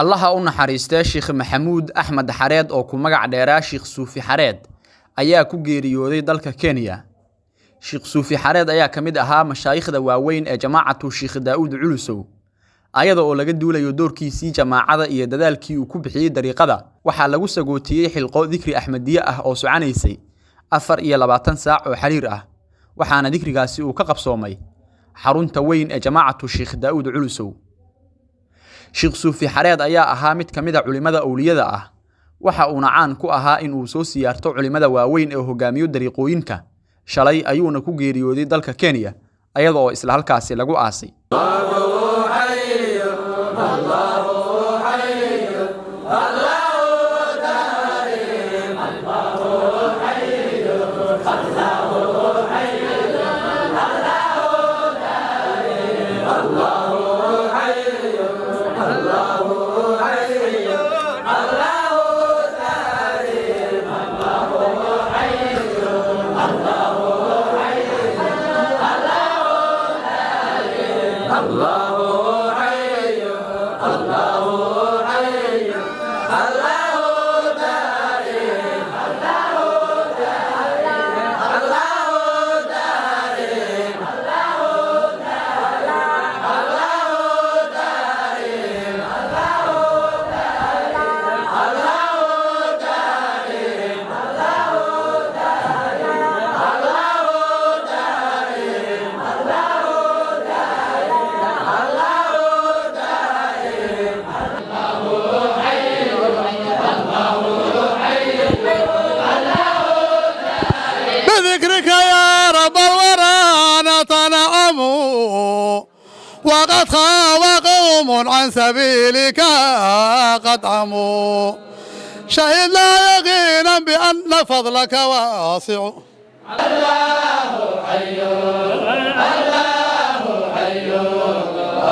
allaha u naxariistay Sheekh Maxamuud Axmed Xareed oo ku magac dheeraa Sheekh Suufi Xareed ayaa ku geeriyooday dalka Kenya. Sheekh Suufi Xareed ayaa kamid ahaa mashaayikhda waaweyn ee jamaacatu Sheekh Daawud Culusow, ayada oo laga duulayo doorkiisii jamaacada iyo dadaalkii uu ku bixiyay dariiqada. Waxaa lagu sagootiyay xilqo dikri Axmadiye ah oo soconaysay 24 saac oo xiriir ah, waxaana dikrigaasi uu ka qabsoomay xarunta weyn ee jamaacatu Sheekh Daawud Culusow. Sheekh Suufi Xareed ayaa ahaa mid kamid ah culimada awliyada ah, waxa uu caan ku ahaa in uu soo siyaarto culimada waaweyn ee hogaamiyo dariiqooyinka. Shalay ayuuna ku geeriyooday dalka Kenya, ayada oo isla halkaasi lagu aasay. بذكرك يا رب الورى نتنعم وقد خاب قوم عن سبيلك قد عموا شهدنا يقينا بأن فضلك واسع. الله حي الله حي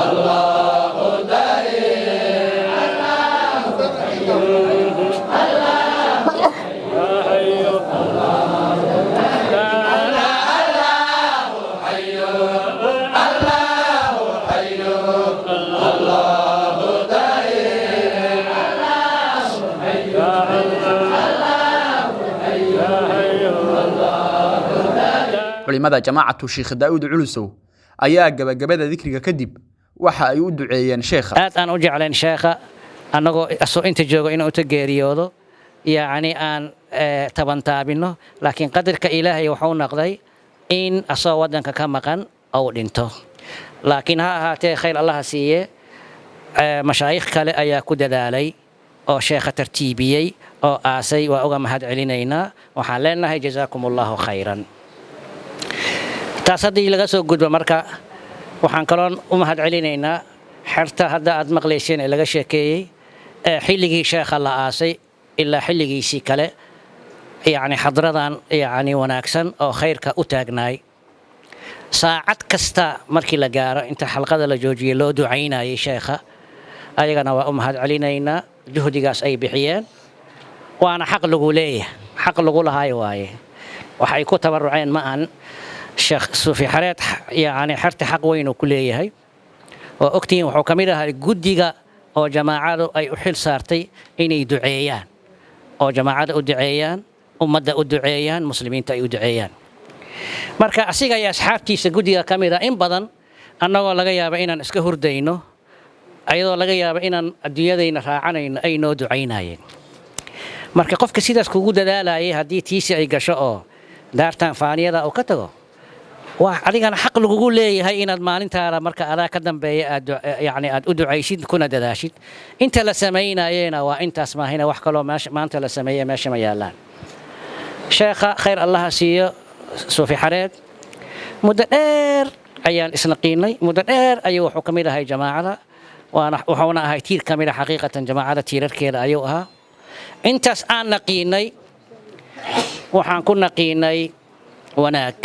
الله دائم الله حي culimada jamaacatu Sheekh Daawud Culusow ayaa gabagabada dikriga kadib waxa ay u duceeyeen sheekha. aad aan u jeclayn sheekha anagoo asoo inta joogo inuu ta geeriyoodo yaani aan tabantaabino, laakiin qadarka Ilaahay wuxuu noqday in asoo wadanka ka maqan oo dhinto. laakiin ha ahaatee khayr Allah siiye mashaayikh kale ayaa ku dadaalay oo sheekha tartiibiyay oo aasay. waa uga mahad celinaynaa, waxaan leenahay jazaakumullahu khayran. taas haddii laga soo gudbo marka waxaan kaloon u mahad celinaynaa xerta hadda aad maqlayseen ee laga sheekeeyey xilligii sheekha la aasay ilaa xilligiisii kale, yacni xadradan yacni wanaagsan oo khayrka u taagnaay. saacad kasta markii la gaaro inta xalqada la joojiyay loo ducaynayay sheekha, ayagana waa u mahad celinaynaa juhdigaas ay bixiyeen. waana xaq lagu leeyahay, xaq lagu lahaay waaye. waxay ku tabaruceen ma aan Sheekh Suufi Xareed يعني xerta xaq weyn uu ku leeyahay. oo ogtiin wuxuu kamid ahaa guddiga oo jamaacadu ay u xil saartay inay duceeyaan, oo jamaacada u duceeyaan, ummadda u duceeyaan, muslimiinta ay u duceeyaan. marka asiga iyo asxaabtiisa guddiga kamid ah in badan annagoo laga yaabo inaan iska hurdayno, ayadoo laga yaabo inaan adduunyadayna raacanayno ay noo ducaynayeen. marka qofka sidaas kugu dadaalayay haddii tiisi ay gasho oo daartan faaniyada uu ka tago, waa adigana xaq lagugu leeyahay inaad maalintaada marka adaa ka dambeeya aad yani aad u ducaysid kuna dadaashid. inta la sameynayena waa intaas maahina wax kaloo maanta la sameeyay meesha ma yaalaan. sheekha khayr Allah siiyo Suufi Xareed muddo dheer ayaan isnaqiinay, muddo dheer ayuu wuxuu kamid ahay jamaacada, wuxuuna ahay tiir kamid ah xaqiiqatan jamaacada tiirarkeeda ayuu ahaa. intaas aan naqiinay waxaan ku naqiinay wanaag,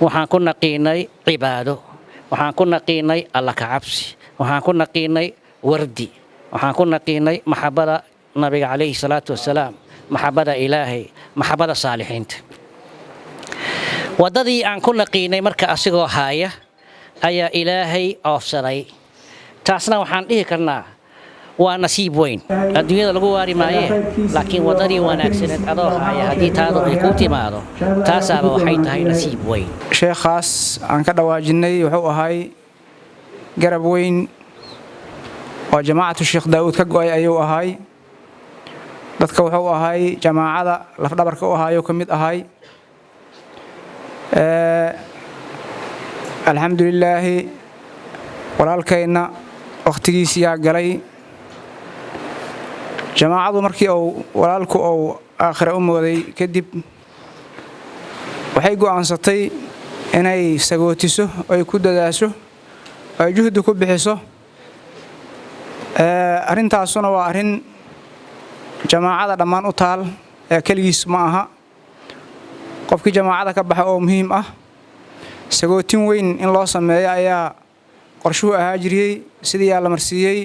waxaan ku naqiinay cibaado, waxaan ku naqiinay alla ka cabsi, waxaan ku naqiinay wardi, waxaan ku naqiinay maxabada nabiga calayhi salaatu wasalaam, maxabada ilaahay, maxabada saalixiinta. wadadii aan ku naqiinay marka asigoo haaya ayaa ilaahay oofsaday. taasna waxaan dhihi karnaa waa nasiib weyn adduunyada lagu waari maaye laakiin wadadii wanaagsaneed adoo haya haddii taadu ay ku timaado taasaaba waxay tahay nasiib weyn sheekhaas aan ka dhawaajinay wuxuu ahay garab weyn oo jamaacatu sheekh daawud ka go'ay ayuu ahay dadka wuxuu ahay jamaacada lafdhabarka u ahaayuu ka mid ahay alxamdulilaahi walaalkayna wakhtigiisiyaa galay jamaacadu markii walaalku uu aakhira u mooday kadib waxay go'aansatay inay sagootiso ay ku dadaasho ay juhdi ku bixiso arrintaasuna waa arrin jamaacada dhammaan u taal ee keligiis ma aha qofkii jamaacada ka baxa oo muhiim ah sagootin weyn in loo sameeyo ayaa qorshuhu ahaa jiriyey sidii yaa la marsiiyey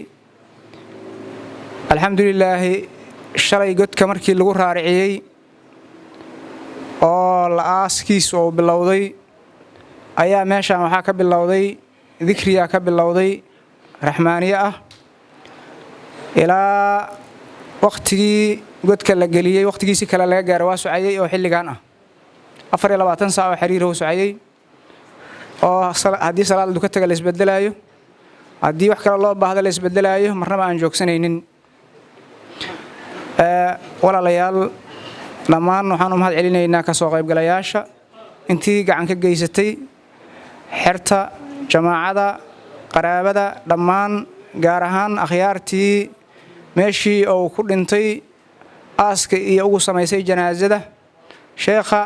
alxamdulilaahi shalay godka markii lagu raariciyey oo la-aaskiisu uu bilowday ayaa meeshaan waxaa ka bilowday dikriyaa ka bilowday raxmaaniye ah ilaa wakhtigii godka la geliyey wakhtigiisi kale laga gaaro waa socayey oo xilligan ah 24 saac oo xiriir uu socayey oo haddii salaad ka taga la isbedelaayo haddii wax kale loo baahdo la isbedelaayo marnaba aan joogsanaynin walaalayaal dhammaan waxaan u mahad celinaynaa ka soo qaybgalayaasha intii gacan ka geysatay xerta jamaacada qaraabada dhammaan gaar ahaan akhyaartii meeshii uu ku dhintay aaska iyo ugu samaysay janaasada sheekha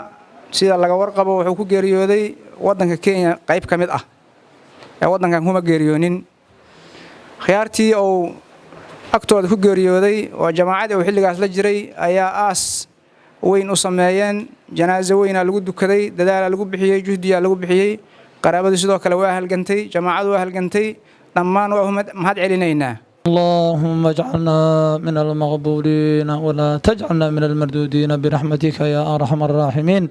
sida laga warqabo wuxuu ku geeriyooday waddanka Kenya qayb ka mid ah ee waddankan kuma geeriyoonin akhyaartii uu agtooda ku geeriyooday oo jamaacada uu xilligaas la jiray ayaa aas weyn u sameeyeen janaaso weyn lagu dukaday dadaal lagu bixiyay juhdiya lagu bixiyay qaraabadu sidoo kale waa halgantay jamaacadu waa halgantay dhammaan waa mahad celinaynaa اللهم اجعلنا من المقبولين ولا تجعلنا من المردودين برحمتك يا أرحم الراحمين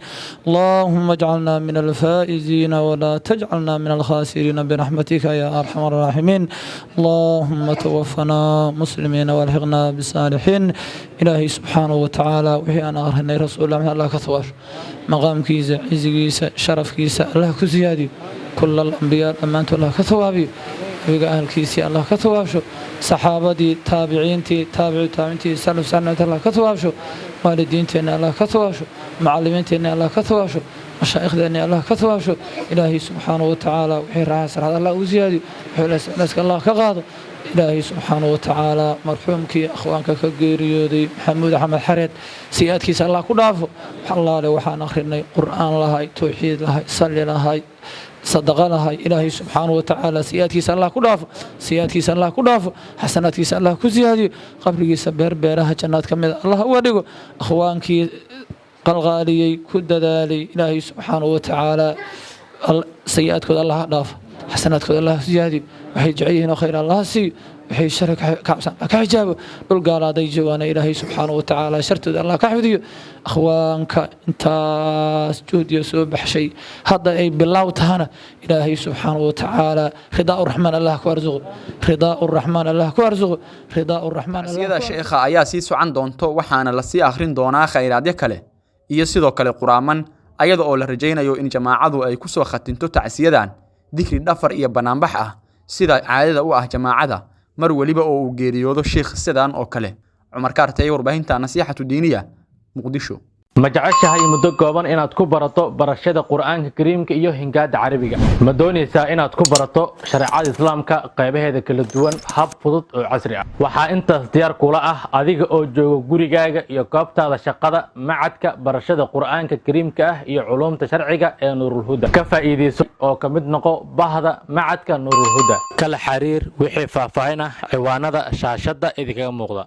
اللهم اجعلنا من الفائزين ولا تجعلنا من الخاسرين برحمتك يا أرحم الراحمين اللهم توفنا مسلمين والحقنا بالصالحين إلهي سبحانه وتعالى وحي أنا أرهن رسول الله من الله كثوار مقام كيسة عز كيسة شرف كيسة الله كزيادي كل الأنبياء أمانة الله كثوابي ويقى أهل كيسي الله كثوابشو صحابتي تابعينتي تابعينتي سلف سنة الله كثوابشو والدينتي الله كثوابشو معلمينتي الله كثوابشو مشايخنا الله كثوابشو إلهي سبحانه وتعالى وحي راسر هذا الله وزيادي وحي نسك الله كغاضو إلهي سبحانه وتعالى مرحومك أخوانك كغيريودي محمود أحمد حريد سيادك الله كدافو الله له وحان أخرنا قرآن لهاي توحيد لهاي صلي لهاي صدق لهاي إلهي سبحانه وتعالى سيادك الله كدافو سيادك الله كدافو حسناتك الله كزيادي قبرك سبير بيرها جنات كمد الله وديقو أخوانك قلغالي كددالي إلهي سبحانه وتعالى سيئاتك الله دافو حسناتك الله زيادي وحي جعيهن خير الله سي وحي شرك كحجاب دول قال هذا جوانا إلهي سبحانه وتعالى شرط الله كحفظي أخوانك انت جهد يسوع بحشي هذا أي بالله تهنا إلهي سبحانه وتعالى رضاء الرحمن الله كوارزق رضاء الرحمن الله كوارزق رضاء الرحمن الله سيدا شيخا ayaa sii socon doonto waxaana la sii akhrin doonaa khayraadyo kale iyo sidoo kale quraaman ayada oo la rajaynayo in jamaacadu ay ku soo khatinto tacsiyadan dikri dhafar iyo banaanbax ah sida caadada u ah jamaacada mar waliba oo uu geeriyoodo sheekh sidan oo kale Cumar Kaartay warbaahinta nasiixatu diiniya Muqdisho ma jeceshahay muddo kooban inaad ku barato barashada Qur'aanka Kariimka iyo hingaada Carabiga ma doonaysaa inaad ku barato shariicada Islaamka qaybaheeda kala duwan hab fudud oo casri ah waxa intaas diyaar kula ah adiga oo jooga gurigaaga iyo goobtaada shaqada macadka barashada Qur'aanka Kariimka ah iyo culuumta sharciga ee Nuurul Huda ka faa'iideyso oo ka mid noqo bahda macadka Nuurul Huda kala xiriir wixii faahfaahin ah ciwaanada shaashada idinkaga muuqda